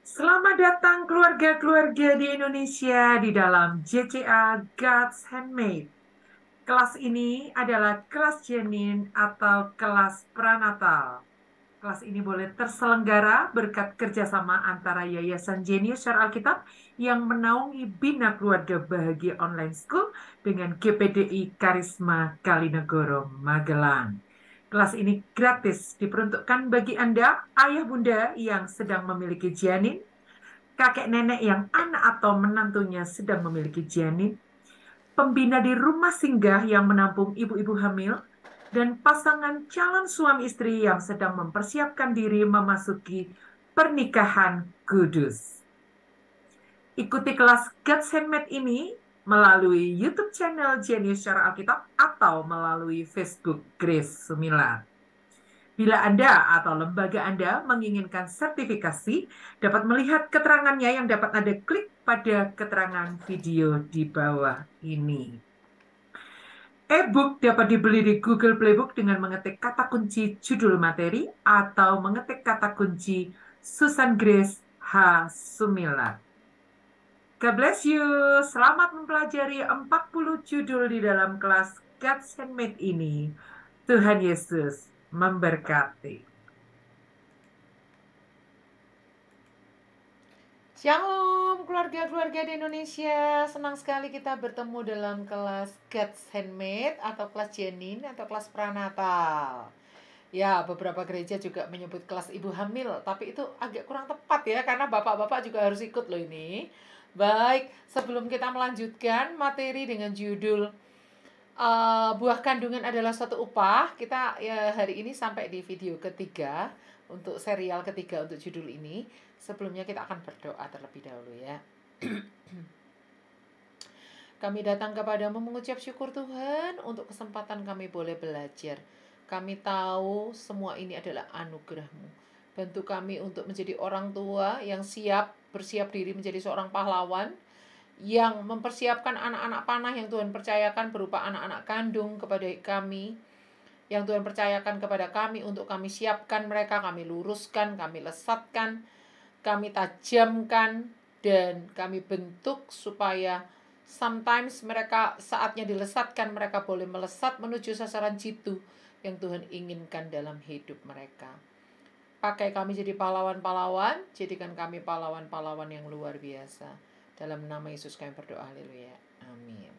Selamat datang keluarga-keluarga di Indonesia di dalam JCA God's Handmade. Kelas ini adalah kelas janin atau kelas pranatal. Kelas ini boleh terselenggara berkat kerjasama antara Yayasan Jenius Syar Alkitab yang menaungi Bina Keluarga Bahagia Online School dengan GPDI Karisma Kalinegoro Magelang. Kelas ini gratis diperuntukkan bagi Anda, ayah bunda yang sedang memiliki janin, kakek nenek yang anak atau menantunya sedang memiliki janin, pembina di rumah singgah yang menampung ibu-ibu hamil, dan pasangan calon suami istri yang sedang mempersiapkan diri memasuki pernikahan kudus. Ikuti kelas God's Handmade ini melalui YouTube channel Jenius Syara Alkitab atau melalui Facebook Grace Sumila. Bila Anda atau lembaga Anda menginginkan sertifikasi, dapat melihat keterangannya yang dapat Anda klik pada keterangan video di bawah ini. E-book dapat dibeli di Google Playbook dengan mengetik kata kunci judul materi atau mengetik kata kunci Susan Grace H. Sumila. God bless you. Selamat mempelajari 40 judul di dalam kelas God's Handmade ini. Tuhan Yesus memberkati. Shalom keluarga-keluarga di Indonesia. Senang sekali kita bertemu dalam kelas God's Handmade atau kelas janin atau kelas pranatal. Ya, beberapa gereja juga menyebut kelas ibu hamil, tapi itu agak kurang tepat ya, karena bapak-bapak juga harus ikut loh ini. Baik, sebelum kita melanjutkan materi dengan judul buah kandungan adalah suatu upah, kita ya hari ini sampai di video ketiga untuk serial ketiga untuk judul ini. Sebelumnya kita akan berdoa terlebih dahulu ya. Kami datang kepadamu mengucap syukur Tuhan untuk kesempatan kami boleh belajar. Kami tahu semua ini adalah anugerah-Mu. Bantu kami untuk menjadi orang tua yang bersiap diri menjadi seorang pahlawan, yang mempersiapkan anak-anak panah yang Tuhan percayakan berupa anak-anak kandung kepada kami, yang Tuhan percayakan kepada kami untuk kami siapkan mereka, kami luruskan, kami lesatkan, kami tajamkan, dan kami bentuk supaya sometimes mereka saatnya dilesatkan, mereka boleh melesat menuju sasaran jitu yang Tuhan inginkan dalam hidup mereka. Pakai kami jadi pahlawan-pahlawan, jadikan kami pahlawan-pahlawan yang luar biasa. Dalam nama Yesus kami berdoa, haleluya. Amin.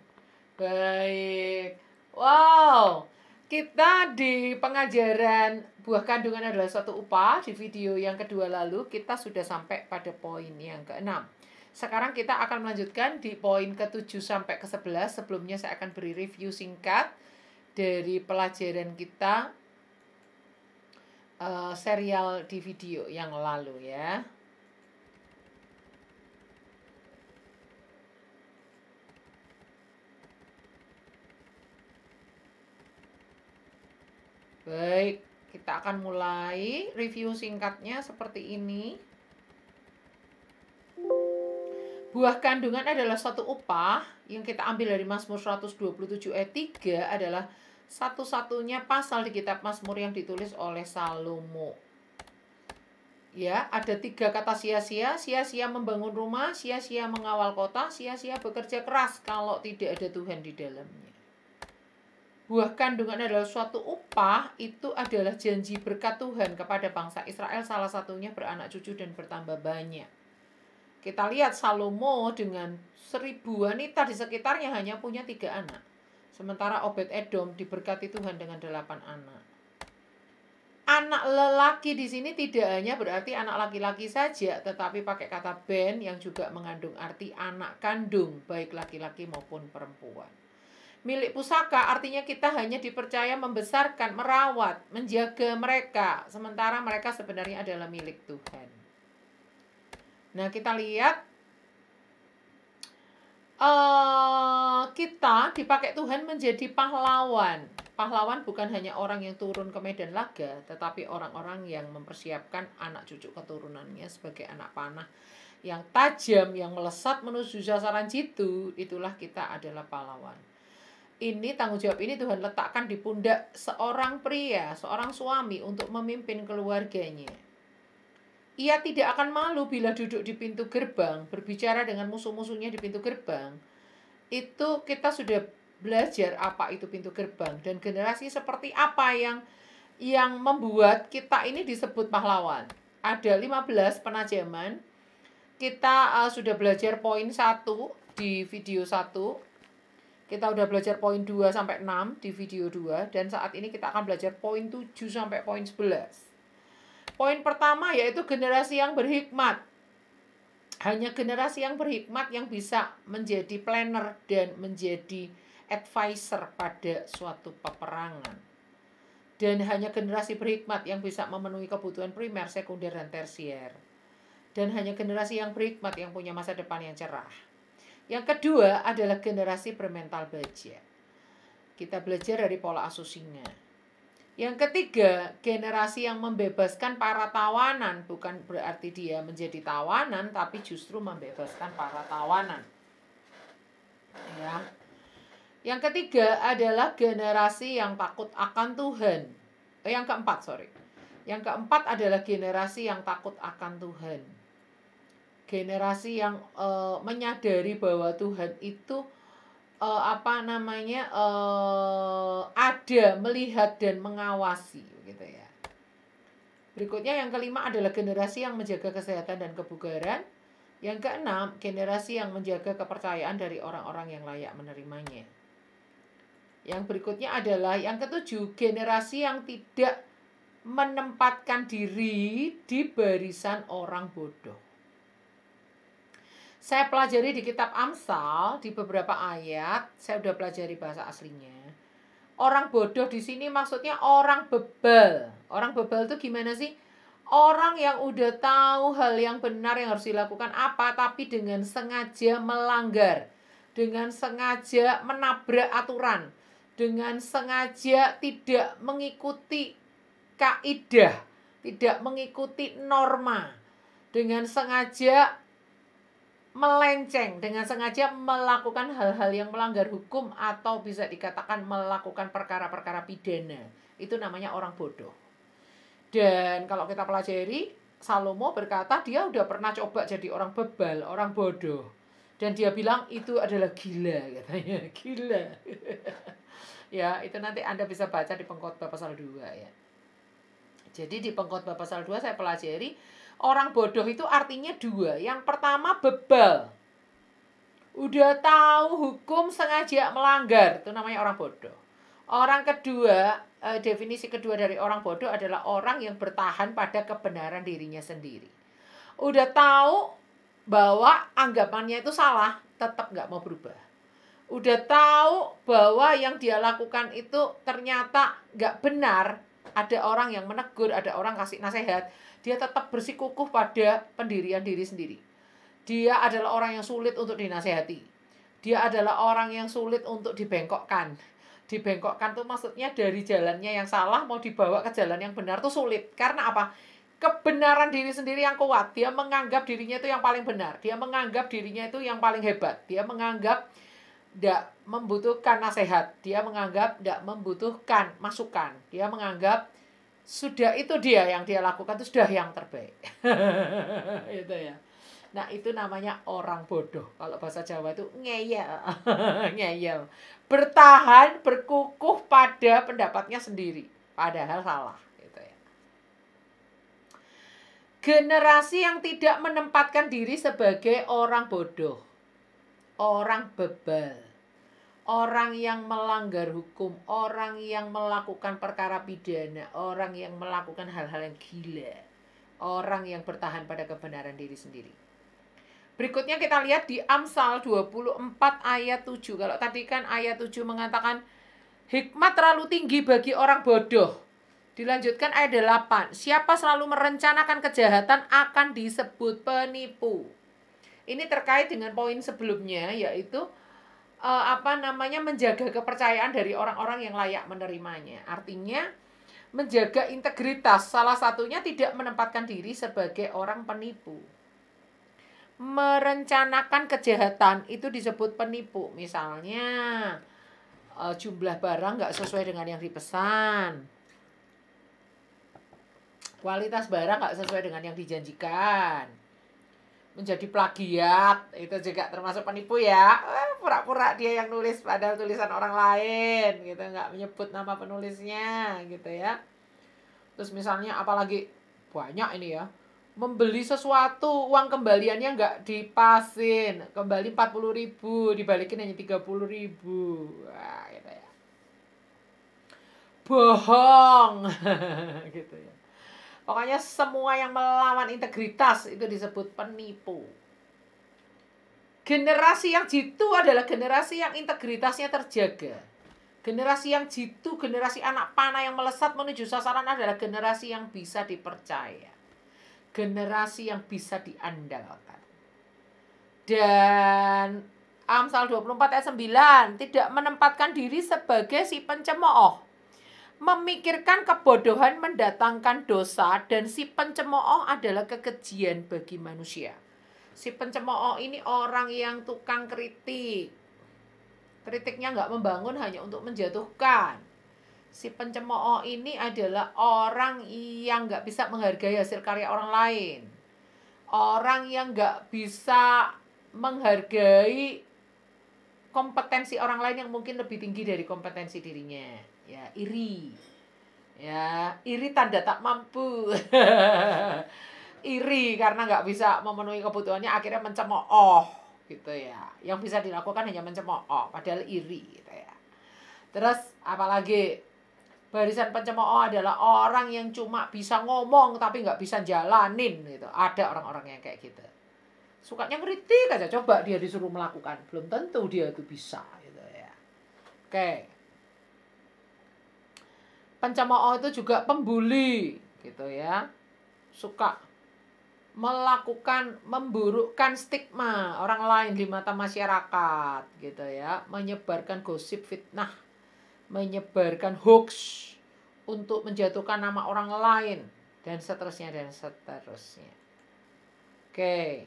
Baik. Wow. Kita di pengajaran buah kandungan adalah suatu upah. Di video yang kedua lalu kita sudah sampai pada poin yang ke-6. Sekarang kita akan melanjutkan di poin ke-7 sampai ke-11. Sebelumnya saya akan beri review singkat dari pelajaran kita serial di video yang lalu ya. Baik, kita akan mulai review singkatnya seperti ini. Buah kandungan adalah suatu upah yang kita ambil dari Mazmur 127 ayat 3 adalah satu-satunya pasal di kitab Mazmur yang ditulis oleh Salomo. Ya, ada 3 kata sia-sia. Sia-sia membangun rumah, sia-sia mengawal kota, sia-sia bekerja keras kalau tidak ada Tuhan di dalamnya. Buah kandungan adalah suatu upah, itu adalah janji berkat Tuhan kepada bangsa Israel, salah satunya beranak cucu dan bertambah banyak. Kita lihat Salomo dengan 1000 wanita di sekitarnya hanya punya 3 anak. Sementara Obed-Edom diberkati Tuhan dengan 8 anak. Anak lelaki di sini tidak hanya berarti anak laki-laki saja, tetapi pakai kata ben yang juga mengandung arti anak kandung, baik laki-laki maupun perempuan. Milik pusaka artinya kita hanya dipercaya membesarkan, merawat, menjaga mereka, sementara mereka sebenarnya adalah milik Tuhan. Nah, kita lihat kita dipakai Tuhan menjadi pahlawan. Pahlawan bukan hanya orang yang turun ke medan laga, tetapi orang-orang yang mempersiapkan anak cucu keturunannya sebagai anak panah yang tajam, yang melesat menuju sasaran jitu. Itulah kita adalah pahlawan. Ini tanggung jawab ini Tuhan letakkan di pundak seorang pria, seorang suami untuk memimpin keluarganya. ia tidak akan malu bila duduk di pintu gerbang, berbicara dengan musuh-musuhnya di pintu gerbang. Itu kita sudah belajar apa itu pintu gerbang dan generasi seperti apa yang membuat kita ini disebut pahlawan. Ada 15 penajaman. Kita sudah belajar poin 1 di video 1. Kita udah belajar poin 2 sampai 6 di video 2 dan saat ini kita akan belajar poin 7 sampai poin 11. Poin pertama yaitu generasi yang berhikmat. Hanya generasi yang berhikmat yang bisa menjadi planner dan menjadi advisor pada suatu peperangan. Dan hanya generasi berhikmat yang bisa memenuhi kebutuhan primer, sekunder, dan tersier. Dan hanya generasi yang berhikmat yang punya masa depan yang cerah. Yang kedua adalah generasi bermental baja. Kita belajar dari pola asuh singa. Yang ketiga, generasi yang membebaskan para tawanan. Bukan berarti dia menjadi tawanan, tapi justru membebaskan para tawanan. Ya. Yang ketiga adalah generasi yang takut akan Tuhan. Yang keempat adalah generasi yang takut akan Tuhan. Generasi yang menyadari bahwa Tuhan itu ada, melihat dan mengawasi gitu ya. Berikutnya yang kelima adalah generasi yang menjaga kesehatan dan kebugaran. Yang keenam, generasi yang menjaga kepercayaan dari orang-orang yang layak menerimanya. Yang berikutnya adalah yang ketujuh, generasi yang tidak menempatkan diri di barisan orang bodoh. Saya pelajari di kitab Amsal di beberapa ayat, saya udah pelajari bahasa aslinya. Orang bodoh di sini maksudnya orang bebal. Orang bebal itu gimana sih? Orang yang udah tahu hal yang benar yang harus dilakukan apa, tapi dengan sengaja melanggar, dengan sengaja menabrak aturan, dengan sengaja tidak mengikuti kaidah, tidak mengikuti norma, dengan sengaja melenceng, dengan sengaja melakukan hal-hal yang melanggar hukum atau bisa dikatakan melakukan perkara-perkara pidana. Itu namanya orang bodoh. Dan kalau kita pelajari, Salomo berkata dia udah pernah coba jadi orang bebal, orang bodoh. Dan dia bilang itu adalah gila katanya, gila. Ya, itu nanti Anda bisa baca di Pengkhotbah pasal 2 ya. Jadi di Pengkhotbah pasal 2 saya pelajari orang bodoh itu artinya dua. Yang pertama bebal. Udah tahu hukum sengaja melanggar. Itu namanya orang bodoh. Orang kedua, definisi kedua dari orang bodoh adalah orang yang bertahan pada kebenaran dirinya sendiri. Udah tahu bahwa anggapannya itu salah, tetap nggak mau berubah. Udah tahu bahwa yang dia lakukan itu ternyata nggak benar. Ada orang yang menegur, ada orang kasih nasihat. Dia tetap bersikukuh pada pendirian diri sendiri. Dia adalah orang yang sulit untuk dinasehati. Dia adalah orang yang sulit untuk dibengkokkan. Dibengkokkan tuh maksudnya dari jalannya yang salah mau dibawa ke jalan yang benar tuh sulit. Karena apa? Kebenaran diri sendiri yang kuat. Dia menganggap dirinya itu yang paling benar. Dia menganggap dirinya itu yang paling hebat. Dia menganggap tidak membutuhkan nasihat. Dia menganggap tidak membutuhkan masukan. Dia menganggap sudah itu dia yang dia lakukan itu sudah yang terbaik. Itu ya. Nah, itu namanya orang bodoh. Kalau bahasa Jawa itu ngeyel. Ngeyel. Bertahan, berkukuh pada pendapatnya sendiri. Padahal salah. Gitu ya. Generasi yang tidak menempatkan diri sebagai orang bodoh. Orang bebal. Orang yang melanggar hukum, orang yang melakukan perkara pidana, orang yang melakukan hal-hal yang gila, orang yang bertahan pada kebenaran diri sendiri. Berikutnya kita lihat di Amsal 24 ayat 7. Kalau tadi kan ayat 7 mengatakan hikmat terlalu tinggi bagi orang bodoh. Dilanjutkan ayat 8. Siapa selalu merencanakan kejahatan akan disebut penipu. Ini terkait dengan poin sebelumnya, yaitu menjaga kepercayaan dari orang-orang yang layak menerimanya. Artinya menjaga integritas, salah satunya tidak menempatkan diri sebagai orang penipu. Merencanakan kejahatan itu disebut penipu. Misalnya jumlah barang nggak sesuai dengan yang dipesan, Kualitas barang nggak sesuai dengan yang dijanjikan. Menjadi plagiat, itu juga termasuk penipu ya. Pura-pura dia yang nulis padahal tulisan orang lain gitu, nggak menyebut nama penulisnya gitu ya. Terus misalnya apalagi banyak ini ya, membeli sesuatu uang kembaliannya nggak dipasin, kembali 40.000 dibalikin hanya 30.000. Wah, gitu ya, bohong. Gitu ya. Pokoknya semua yang melawan integritas itu disebut penipu. Generasi yang jitu adalah generasi yang integritasnya terjaga. Generasi yang jitu, generasi anak panah yang melesat menuju sasaran adalah generasi yang bisa dipercaya. Generasi yang bisa diandalkan. Dan Amsal 24 ayat 9, tidak menempatkan diri sebagai si pencemooh. Memikirkan kebodohan mendatangkan dosa, dan si pencemooh adalah kekejian bagi manusia. Si pencemooh ini orang yang tukang kritik. Kritiknya nggak membangun, hanya untuk menjatuhkan. Si pencemooh ini adalah orang yang nggak bisa menghargai hasil karya orang lain. Orang yang nggak bisa menghargai kompetensi orang lain yang mungkin lebih tinggi dari kompetensi dirinya. Ya, iri. Ya, iri tanda tak mampu. Iri karena nggak bisa memenuhi kebutuhannya, akhirnya mencemooh gitu ya. Yang bisa dilakukan hanya mencemooh, padahal iri gitu ya. Terus apalagi, barisan pencemooh adalah orang yang cuma bisa ngomong tapi nggak bisa jalanin gitu. Ada orang-orang yang kayak gitu. Sukanya ngeritik aja, coba dia disuruh melakukan, belum tentu dia itu bisa gitu ya. Oke. Pencemooh itu juga pembuli gitu ya. Suka melakukan, memburukkan stigma orang lain di mata masyarakat gitu ya. Menyebarkan gosip, fitnah, menyebarkan hoax untuk menjatuhkan nama orang lain, dan seterusnya dan seterusnya. Oke.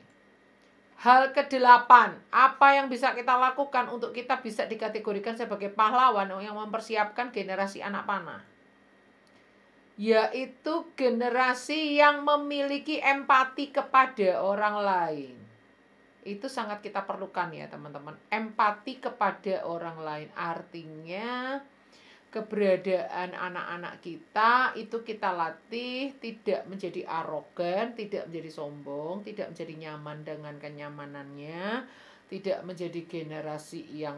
Hal ke-8, apa yang bisa kita lakukan untuk kita bisa dikategorikan sebagai pahlawan yang mempersiapkan generasi anak panah? Yaitu generasi yang memiliki empati kepada orang lain. Itu sangat kita perlukan ya teman-teman. Empati kepada orang lain. Artinya keberadaan anak-anak kita itu kita latih tidak menjadi arogan, tidak menjadi sombong, tidak menjadi nyaman dengan kenyamanannya, tidak menjadi generasi yang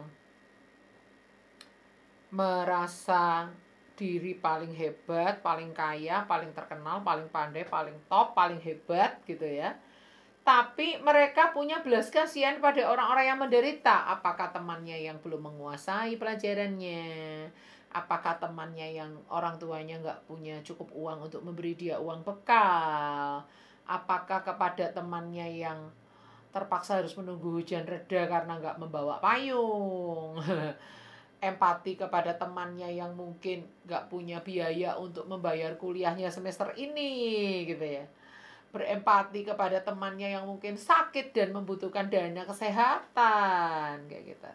merasa diri paling hebat, paling kaya, paling terkenal, paling pandai, paling top, paling hebat gitu ya. Tapi mereka punya belas kasihan pada orang-orang yang menderita. Apakah temannya yang belum menguasai pelajarannya? Apakah temannya yang orang tuanya nggak punya cukup uang untuk memberi dia uang bekal? Apakah kepada temannya yang terpaksa harus menunggu hujan reda karena nggak membawa payung? Empati kepada temannya yang mungkin nggak punya biaya untuk membayar kuliahnya semester ini gitu ya. Berempati kepada temannya yang mungkin sakit dan membutuhkan dana kesehatan kayak gitu.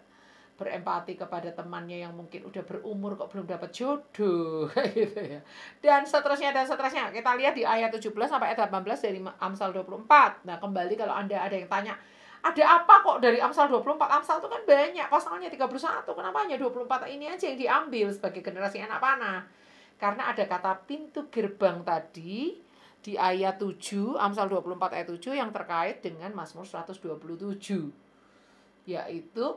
Berempati kepada temannya yang mungkin udah berumur kok belum dapat jodoh kayak gitu ya. Dan seterusnya dan seterusnya. Kita lihat di ayat 17 sampai ayat 18 dari Amsal 24. Nah, kembali kalau Anda ada yang tanya, ada apa kok dari Amsal 24? Amsal itu kan banyak, pasangannya 31. Kenapa hanya 24 ini aja yang diambil sebagai generasi anak panah? Karena ada kata pintu gerbang tadi di ayat 7, Amsal 24 ayat 7 yang terkait dengan Mazmur 127. Yaitu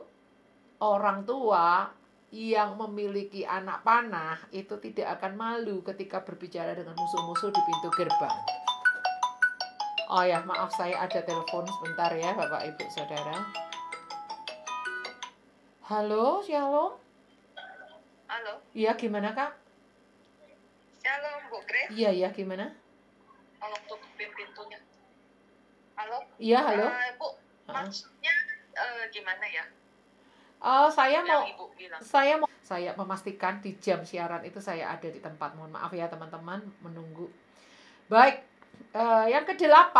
orang tua yang memiliki anak panah itu tidak akan malu ketika berbicara dengan musuh-musuh di pintu gerbang. Oh ya, maaf saya ada telepon sebentar ya Bapak Ibu Saudara. Halo, Shalom. Halo. Iya, gimana Kak? Shalom, Bu Grace. Iya, gimana? Tolong tutupin pintunya. Halo? Iya, halo. Bu, maksudnya gimana ya? Saya memastikan di jam siaran itu saya ada di tempat. Mohon maaf ya teman-teman menunggu. Baik. Yang ke-8,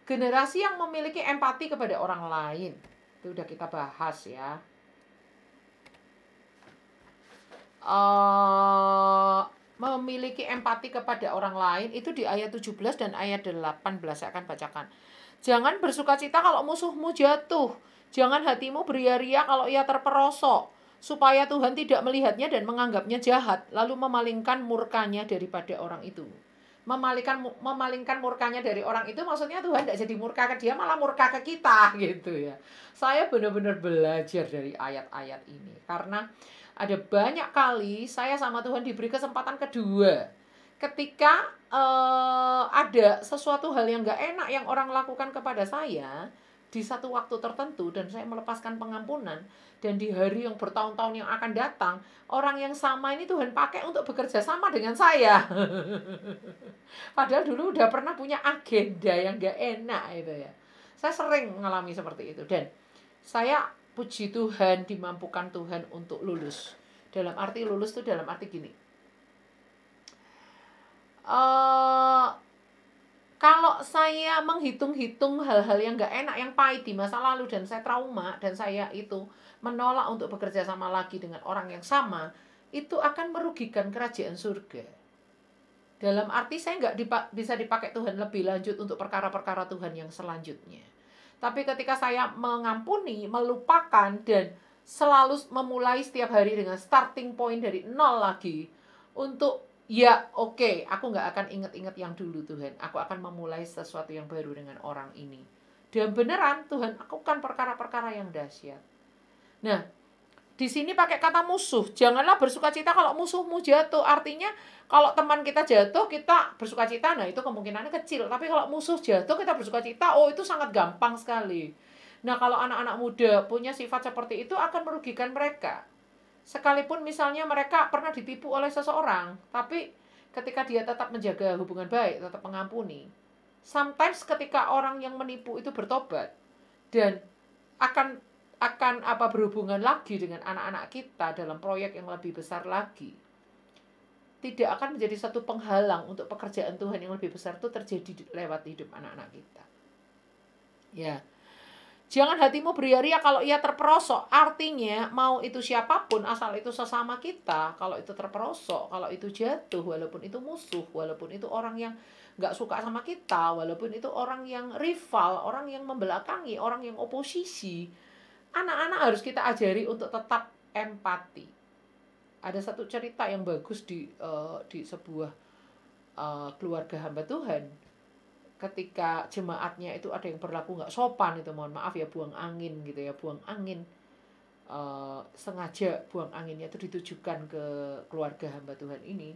generasi yang memiliki empati kepada orang lain. Itu udah kita bahas ya. memiliki empati kepada orang lain itu di ayat 17 dan ayat 18 saya akan bacakan. Jangan bersukacita kalau musuhmu jatuh. Jangan hatimu beria-ria kalau ia terperosok, supaya Tuhan tidak melihatnya dan menganggapnya jahat, lalu memalingkan murkanya daripada orang itu. Memalingkan murkanya dari orang itu maksudnya Tuhan tidak jadi murka ke dia, malah murka ke kita gitu ya. Saya benar-benar belajar dari ayat-ayat ini karena ada banyak kali saya sama Tuhan diberi kesempatan kedua. Ketika ada sesuatu hal yang gak enak yang orang lakukan kepada saya di satu waktu tertentu dan saya melepaskan pengampunan, dan di hari yang bertahun-tahun yang akan datang orang yang sama ini Tuhan pakai untuk bekerja sama dengan saya. Padahal dulu udah pernah punya agenda yang gak enak itu ya. Saya sering mengalami seperti itu dan saya puji Tuhan dimampukan Tuhan untuk lulus. Dalam arti lulus itu dalam arti gini. Kalau saya menghitung-hitung hal-hal yang gak enak, yang pahit di masa lalu dan saya trauma dan saya itu menolak untuk bekerja sama lagi dengan orang yang sama, itu akan merugikan kerajaan surga. Dalam arti saya nggak bisa dipakai Tuhan lebih lanjut untuk perkara-perkara Tuhan yang selanjutnya. Tapi ketika saya mengampuni, melupakan, dan selalu memulai setiap hari dengan starting point dari nol lagi, untuk ya oke, aku nggak akan ingat-ingat yang dulu Tuhan. Aku akan memulai sesuatu yang baru dengan orang ini. Dan beneran Tuhan lakukan perkara-perkara yang dahsyat. Nah, di sini pakai kata musuh. Janganlah bersukacita kalau musuhmu jatuh. Artinya kalau teman kita jatuh, kita bersukacita. Nah, itu kemungkinannya kecil. Tapi kalau musuh jatuh, kita bersukacita. Oh, itu sangat gampang sekali. Nah, kalau anak-anak muda punya sifat seperti itu akan merugikan mereka. Sekalipun misalnya mereka pernah ditipu oleh seseorang, tapi ketika dia tetap menjaga hubungan baik, tetap mengampuni. Sometimes ketika orang yang menipu itu bertobat dan akan berhubungan lagi dengan anak-anak kita dalam proyek yang lebih besar lagi, tidak akan menjadi satu penghalang untuk pekerjaan Tuhan yang lebih besar itu terjadi lewat hidup anak-anak kita. Ya. Jangan hatimu beria-ria kalau ia terperosok. Artinya mau itu siapapun, asal itu sesama kita, kalau itu terperosok, kalau itu jatuh, walaupun itu musuh, walaupun itu orang yang gak suka sama kita, walaupun itu orang yang rival, orang yang membelakangi, orang yang oposisi, anak-anak harus kita ajari untuk tetap empati. Ada satu cerita yang bagus di sebuah keluarga hamba Tuhan. Ketika jemaatnya itu ada yang berlaku nggak sopan, itu mohon maaf ya, buang angin gitu ya, buang angin, sengaja buang anginnya itu ditujukan ke keluarga hamba Tuhan ini.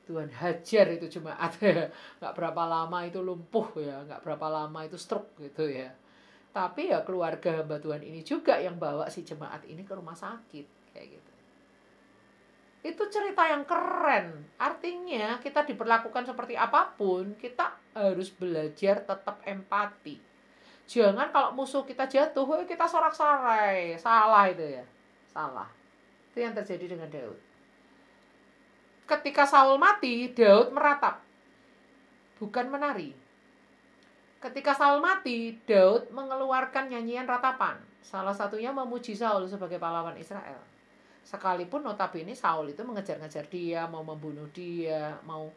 Tuhan hajar itu jemaat, nggak berapa lama itu lumpuh ya, nggak berapa lama itu stroke gitu ya. Tapi ya keluarga hamba Tuhan ini juga yang bawa si jemaat ini ke rumah sakit kayak gitu. Itu cerita yang keren. Artinya kita diperlakukan seperti apapun, kita harus belajar tetap empati. Jangan kalau musuh kita jatuh, kita sorak-sorai. Salah itu ya. Salah. Itu yang terjadi dengan Daud. Ketika Saul mati, Daud meratap. Bukan menari. Ketika Saul mati, Daud mengeluarkan nyanyian ratapan. Salah satunya memuji Saul sebagai pahlawan Israel. Sekalipun notabene Saul itu mengejar-ngejar dia, mau membunuh dia, mau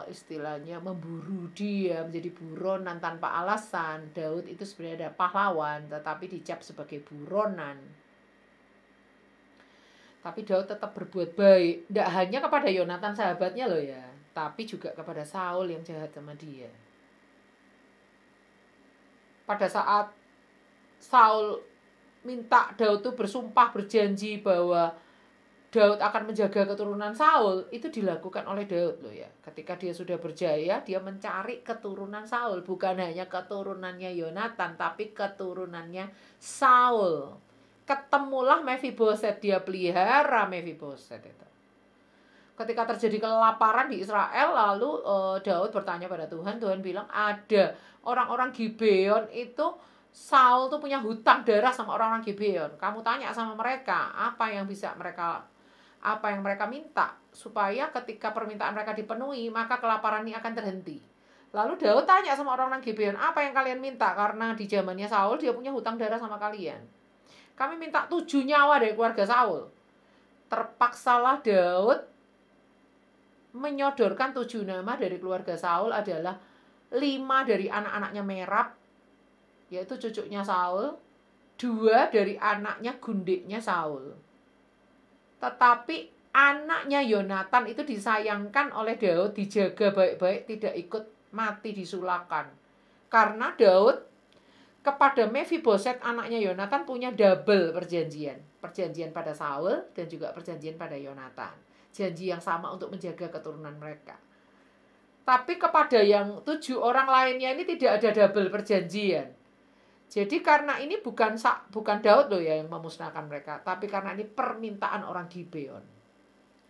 istilahnya memburu dia, menjadi buronan tanpa alasan. Daud itu sebenarnya ada pahlawan, tetapi dicap sebagai buronan. Tapi Daud tetap berbuat baik, tidak hanya kepada Yonatan sahabatnya loh ya, tapi juga kepada Saul yang jahat sama dia. Pada saat Saul minta Daud tuh bersumpah, berjanji bahwa Daud akan menjaga keturunan Saul, itu dilakukan oleh Daud loh ya. Ketika dia sudah berjaya, dia mencari keturunan Saul, bukan hanya keturunannya Yonatan, tapi keturunannya Saul. Ketemulah Mephiboset, dia pelihara Mephiboset itu. Ketika terjadi kelaparan di Israel, lalu Daud bertanya pada Tuhan, Tuhan bilang ada orang-orang Gibeon itu, Saul tuh punya hutang darah sama orang-orang Gibeon. Kamu tanya sama mereka apa yang mereka minta, supaya ketika permintaan mereka dipenuhi, maka kelaparan ini akan terhenti. Lalu Daud tanya sama orang-orang Gibeon, apa yang kalian minta? Karena di zamannya Saul dia punya hutang darah sama kalian. Kami minta 7 nyawa dari keluarga Saul. Terpaksalah Daud menyodorkan 7 nama dari keluarga Saul adalah 5 dari anak-anaknya Merab, yaitu cucunya Saul, 2 dari anaknya gundiknya Saul. Tetapi anaknya Yonatan itu disayangkan oleh Daud, dijaga baik-baik, tidak ikut mati disulakan. Karena Daud kepada Mephiboset anaknya Yonatan punya double perjanjian. Perjanjian pada Saul dan juga perjanjian pada Yonatan. Janji yang sama untuk menjaga keturunan mereka. Tapi kepada yang 7 orang lainnya ini tidak ada double perjanjian. Jadi karena ini bukan Daud loh ya yang memusnahkan mereka, tapi karena ini permintaan orang Gibeon.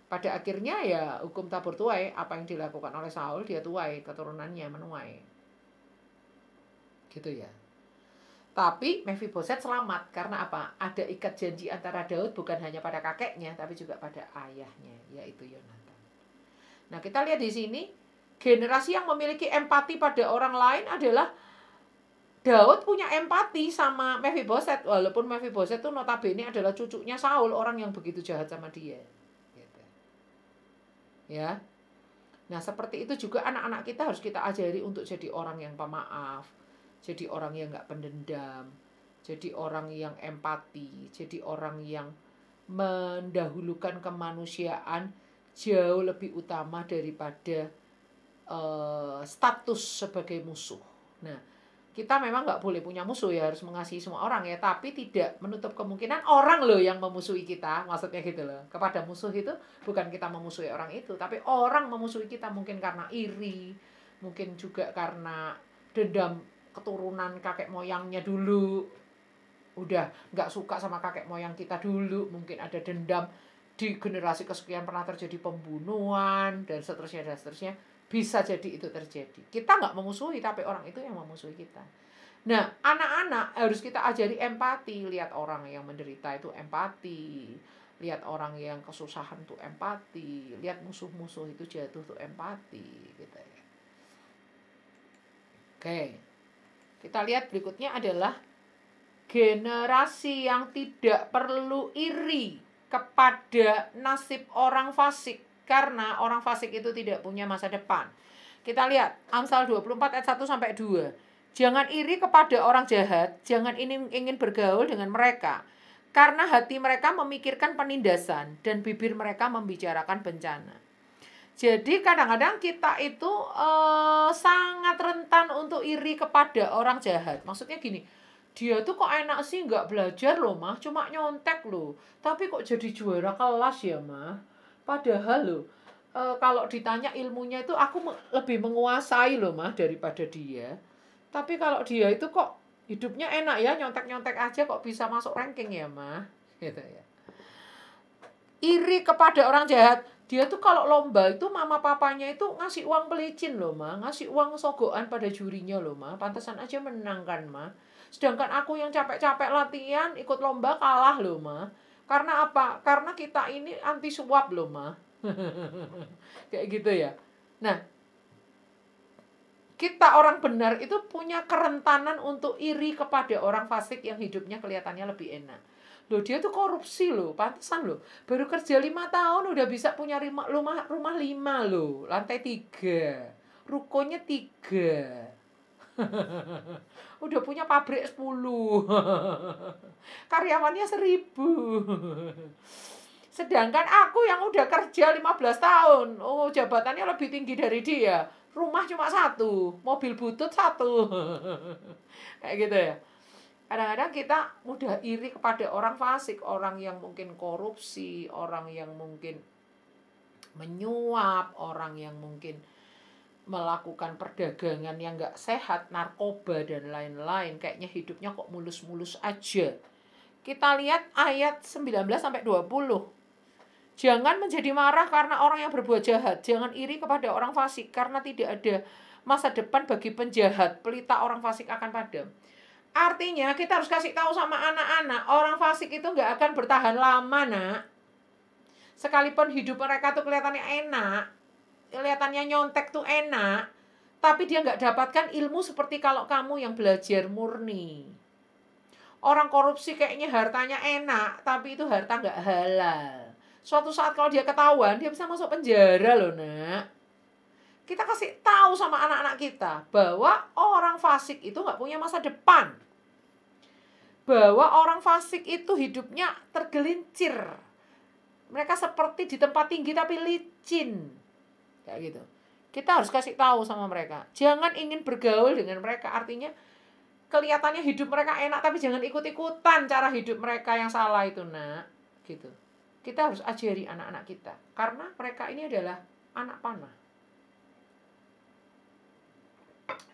Pada akhirnya ya hukum tabur tuai, apa yang dilakukan oleh Saul dia tuai, keturunannya menuai. Gitu ya. Tapi Mephiboset selamat karena apa? Ada ikat janji antara Daud bukan hanya pada kakeknya tapi juga pada ayahnya, yaitu Yonatan. Nah, kita lihat di sini generasi yang memiliki empati pada orang lain adalah Daud punya empati sama Mephiboset, walaupun Mephiboset itu notabene adalah cucunya Saul, orang yang begitu jahat sama dia. Gitu. Ya. Nah, seperti itu juga anak-anak kita harus kita ajari untuk jadi orang yang pemaaf. Jadi orang yang gak pendendam, jadi orang yang empati, jadi orang yang mendahulukan kemanusiaan jauh lebih utama daripada status sebagai musuh. Nah, kita memang gak boleh punya musuh ya, harus mengasihi semua orang ya, tapi tidak menutup kemungkinan orang loh yang memusuhi kita, maksudnya gitu loh. Kepada musuh itu bukan kita memusuhi orang itu, tapi orang memusuhi kita mungkin karena iri, mungkin juga karena dendam keturunan kakek moyangnya dulu, udah nggak suka sama kakek moyang kita dulu, mungkin ada dendam di generasi kesekian pernah terjadi pembunuhan dan seterusnya, bisa jadi itu terjadi. Kita nggak memusuhi, tapi orang itu yang memusuhi kita. Nah, anak-anak harus kita ajari empati, lihat orang yang menderita itu empati, lihat orang yang kesusahan tuh empati, lihat musuh-musuh itu jatuh tuh empati, gitu ya. Oke. Kita lihat berikutnya adalah generasi yang tidak perlu iri kepada nasib orang fasik, karena orang fasik itu tidak punya masa depan. Kita lihat Amsal 24 ayat 1 sampai 2. Jangan iri kepada orang jahat, jangan ingin bergaul dengan mereka, karena hati mereka memikirkan penindasan dan bibir mereka membicarakan bencana. Jadi kadang-kadang kita itu sangat rentan untuk iri kepada orang jahat. Maksudnya gini, dia tuh kok enak sih nggak belajar loh mah, cuma nyontek loh. Tapi kok jadi juara kelas ya mah. Padahal loh, kalau ditanya ilmunya itu aku lebih menguasai loh mah daripada dia. Tapi kalau dia itu kok hidupnya enak ya, nyontek-nyontek aja kok bisa masuk ranking ya mah. Gitu ya. Iri kepada orang jahat. Dia tuh kalau lomba itu mama papanya itu ngasih uang pelicin loh mah, ngasih uang sogokan pada jurinya loh mah, pantesan aja menang kan mah. Sedangkan aku yang capek-capek latihan ikut lomba kalah loh mah. Karena apa? Karena kita ini anti suap loh mah. Kayak gitu ya. Nah, kita orang benar itu punya kerentanan untuk iri kepada orang fasik yang hidupnya kelihatannya lebih enak. Loh, dia tuh korupsi loh, pantesan loh. Baru kerja 5 tahun udah bisa punya rumah 5 loh, lantai 3. Rukonya 3. Udah punya pabrik 10. Karyawannya 1000. Sedangkan aku yang udah kerja 15 tahun, jabatannya lebih tinggi dari dia. Rumah cuma 1, mobil butut 1. Kayak gitu ya. Kadang-kadang kita mudah iri kepada orang fasik, orang yang mungkin korupsi, orang yang mungkin menyuap, orang yang mungkin melakukan perdagangan yang gak sehat, narkoba dan lain-lain. Kayaknya hidupnya kok mulus-mulus aja. Kita lihat ayat 19-20. Jangan menjadi marah karena orang yang berbuat jahat. Jangan iri kepada orang fasik karena tidak ada masa depan bagi penjahat. Pelita orang fasik akan padam. Artinya kita harus kasih tahu sama anak-anak, orang fasik itu nggak akan bertahan lama, nak. Sekalipun hidup mereka tuh kelihatannya enak, kelihatannya nyontek tuh enak, tapi dia nggak dapatkan ilmu seperti kalau kamu yang belajar murni. Orang korupsi kayaknya hartanya enak, tapi itu harta nggak halal. Suatu saat kalau dia ketahuan, dia bisa masuk penjara loh, Nak. Kita kasih tahu sama anak-anak kita bahwa orang fasik itu nggak punya masa depan. Bahwa orang fasik itu hidupnya tergelincir. Mereka seperti di tempat tinggi tapi licin. Kayak gitu. Kita harus kasih tahu sama mereka. Jangan ingin bergaul dengan mereka. Artinya kelihatannya hidup mereka enak tapi jangan ikut-ikutan cara hidup mereka yang salah itu, Nak. Gitu. Kita harus ajari anak-anak kita. Karena mereka ini adalah anak panah.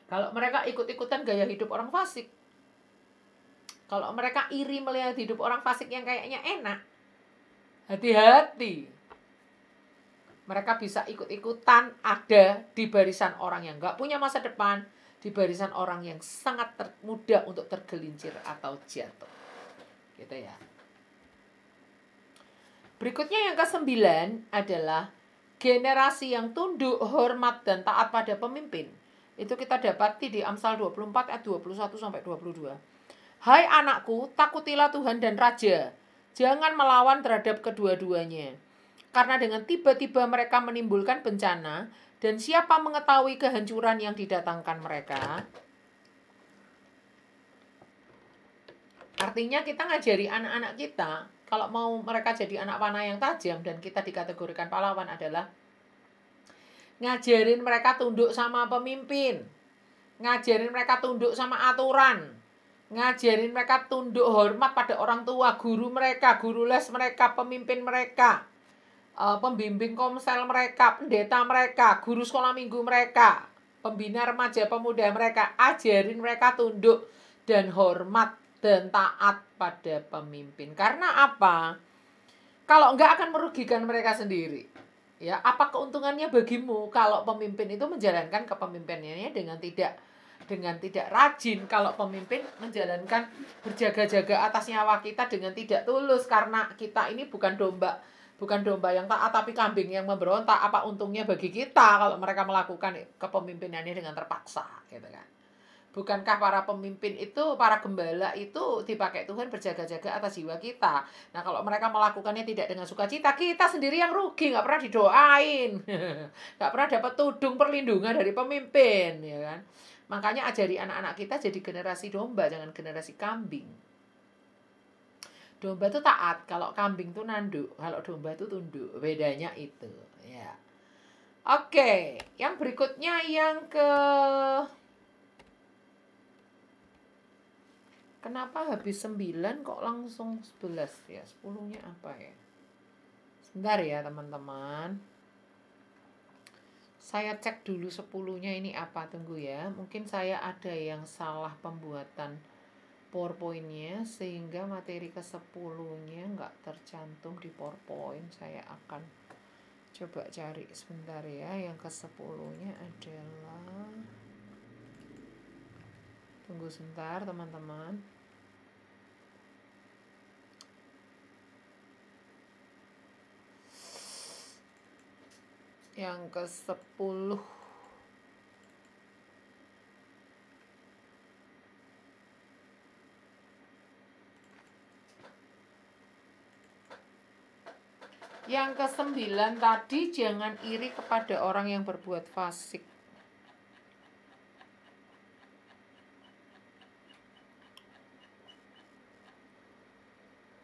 Kalau mereka ikut-ikutan gaya hidup orang fasik, kalau mereka iri melihat hidup orang fasik yang kayaknya enak, hati-hati. Mereka bisa ikut-ikutan ada di barisan orang yang nggak punya masa depan, di barisan orang yang sangat mudah untuk tergelincir atau jatuh. Gitu ya. Berikutnya yang ke-9 adalah generasi yang tunduk, hormat, dan taat pada pemimpin. Itu kita dapati di Amsal 24 ayat 21-22. Hai anakku, takutilah Tuhan dan Raja. Jangan melawan terhadap kedua-duanya. Karena dengan tiba-tiba mereka menimbulkan bencana, dan siapa mengetahui kehancuran yang didatangkan mereka? Artinya kita ngajari anak-anak kita, kalau mau mereka jadi anak panah yang tajam dan kita dikategorikan pahlawan adalah ngajarin mereka tunduk sama pemimpin, ngajarin mereka tunduk sama aturan, ngajarin mereka tunduk hormat pada orang tua, guru mereka, guru les mereka, pemimpin mereka, pembimbing komsel mereka, pendeta mereka, guru sekolah minggu mereka, pembina remaja pemuda mereka. Ajarin mereka tunduk dan hormat dan taat pada pemimpin. Karena apa? Kalau enggak akan merugikan mereka sendiri. Ya, apa keuntungannya bagimu kalau pemimpin itu menjalankan kepemimpinannya dengan tidak rajin, kalau pemimpin menjalankan berjaga-jaga atas nyawa kita dengan tidak tulus, karena kita ini bukan domba yang taat tapi kambing yang memberontak. Apa untungnya bagi kita kalau mereka melakukan kepemimpinannya dengan terpaksa, gitu kan? Bukankah para pemimpin itu, para gembala itu dipakai Tuhan berjaga-jaga atas jiwa kita. Nah, kalau mereka melakukannya tidak dengan sukacita, kita sendiri yang rugi, nggak pernah didoain. Nggak pernah dapat tudung perlindungan dari pemimpin, ya kan? Makanya ajari anak-anak kita jadi generasi domba, jangan generasi kambing. Domba itu taat, kalau kambing itu nanduk, kalau domba itu tunduk. Bedanya itu, ya. Oke, yang berikutnya yang kenapa habis 9 kok langsung 11 ya? 10-nya apa ya? Sebentar ya teman-teman. Saya cek dulu 10-nya ini apa, tunggu ya. Mungkin saya ada yang salah pembuatan PowerPoint-nya sehingga materi ke-10-nya nggak tercantum di PowerPoint. Saya akan coba cari sebentar ya. Yang ke-10-nya adalah, tunggu sebentar teman-teman. Yang ke-10 yang ke-9 tadi, jangan iri kepada orang yang berbuat fasik.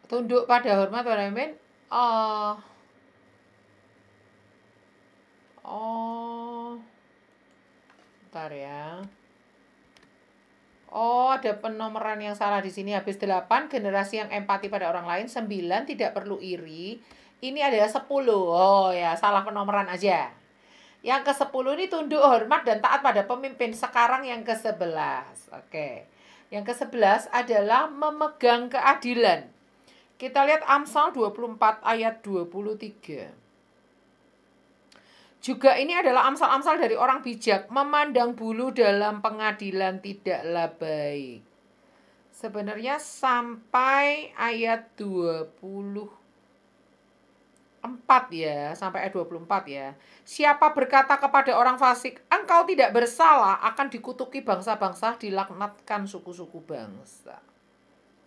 Tunduk pada hormat pada pemimpin. Bentar ya. Ada penomoran yang salah di sini. Habis 8, generasi yang empati pada orang lain. 9, tidak perlu iri. Ini adalah 10. Oh ya, salah penomoran aja. Yang ke-10 ini tunduk, hormat, dan taat pada pemimpin. Sekarang yang ke-11. Oke. Yang ke-11 adalah memegang keadilan. Kita lihat Amsal 24 ayat 23. Juga ini adalah amsal-amsal dari orang bijak. Memandang bulu dalam pengadilan tidaklah baik. Sebenarnya sampai ayat 24 ya. Sampai ayat 24 ya. Siapa berkata kepada orang fasik, engkau tidak bersalah, akan dikutuki bangsa-bangsa, dilaknatkan suku-suku bangsa.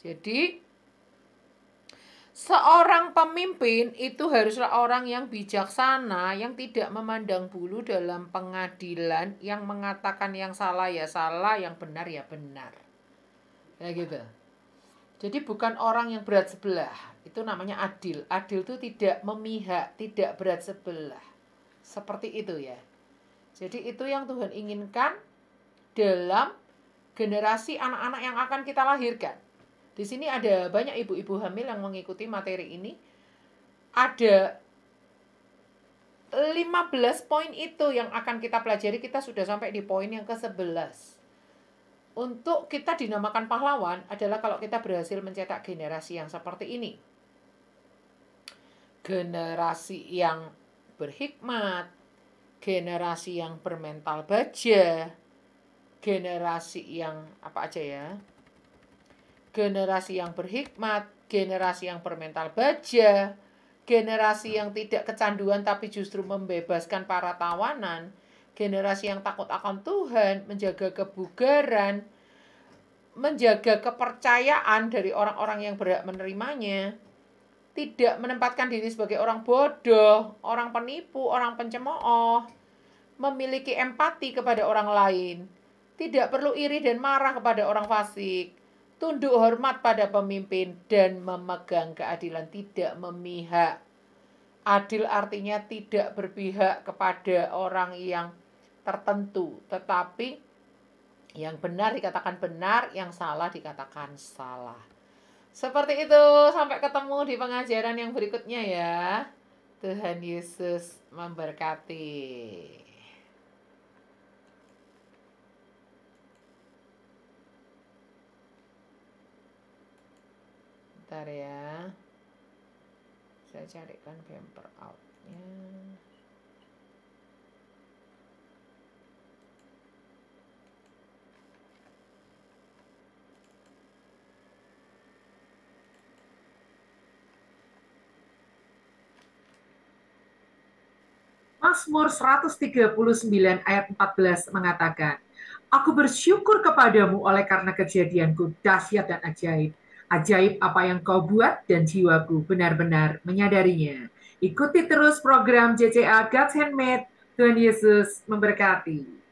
Jadi Seorang pemimpin itu haruslah orang yang bijaksana, yang tidak memandang bulu dalam pengadilan, yang mengatakan yang salah ya salah, yang benar ya benar. Ya gitu. Jadi bukan orang yang berat sebelah. Itu namanya adil. Adil itu tidak memihak, tidak berat sebelah. Seperti itu ya. Jadi itu yang Tuhan inginkan dalam generasi anak-anak yang akan kita lahirkan. Di sini ada banyak ibu-ibu hamil yang mengikuti materi ini. Ada 15 poin itu yang akan kita pelajari. Kita sudah sampai di poin yang ke-11. Untuk kita dinamakan pahlawan adalah kalau kita berhasil mencetak generasi yang seperti ini. Generasi yang berhikmat, generasi yang bermental baja, generasi yang apa aja ya? Generasi yang berhikmat, generasi yang bermental baja, generasi yang tidak kecanduan tapi justru membebaskan para tawanan, generasi yang takut akan Tuhan, menjaga kebugaran, menjaga kepercayaan dari orang-orang yang berhak menerimanya, tidak menempatkan diri sebagai orang bodoh, orang penipu, orang pencemooh, memiliki empati kepada orang lain, tidak perlu iri dan marah kepada orang fasik, tunduk hormat pada pemimpin, dan memegang keadilan, tidak memihak. Adil artinya tidak berpihak kepada orang yang tertentu, tetapi yang benar dikatakan benar, yang salah dikatakan salah. Seperti itu, sampai ketemu di pengajaran yang berikutnya ya. Tuhan Yesus memberkati. Bentar ya, saya carikan bumper out-nya. Mazmur 139 ayat 14 mengatakan, Aku bersyukur kepadamu oleh karena kejadianku dahsyat dan ajaib. Ajaib apa yang kau buat dan jiwaku benar-benar menyadarinya. Ikuti terus program JCA God's Handmade. Tuhan Yesus memberkati.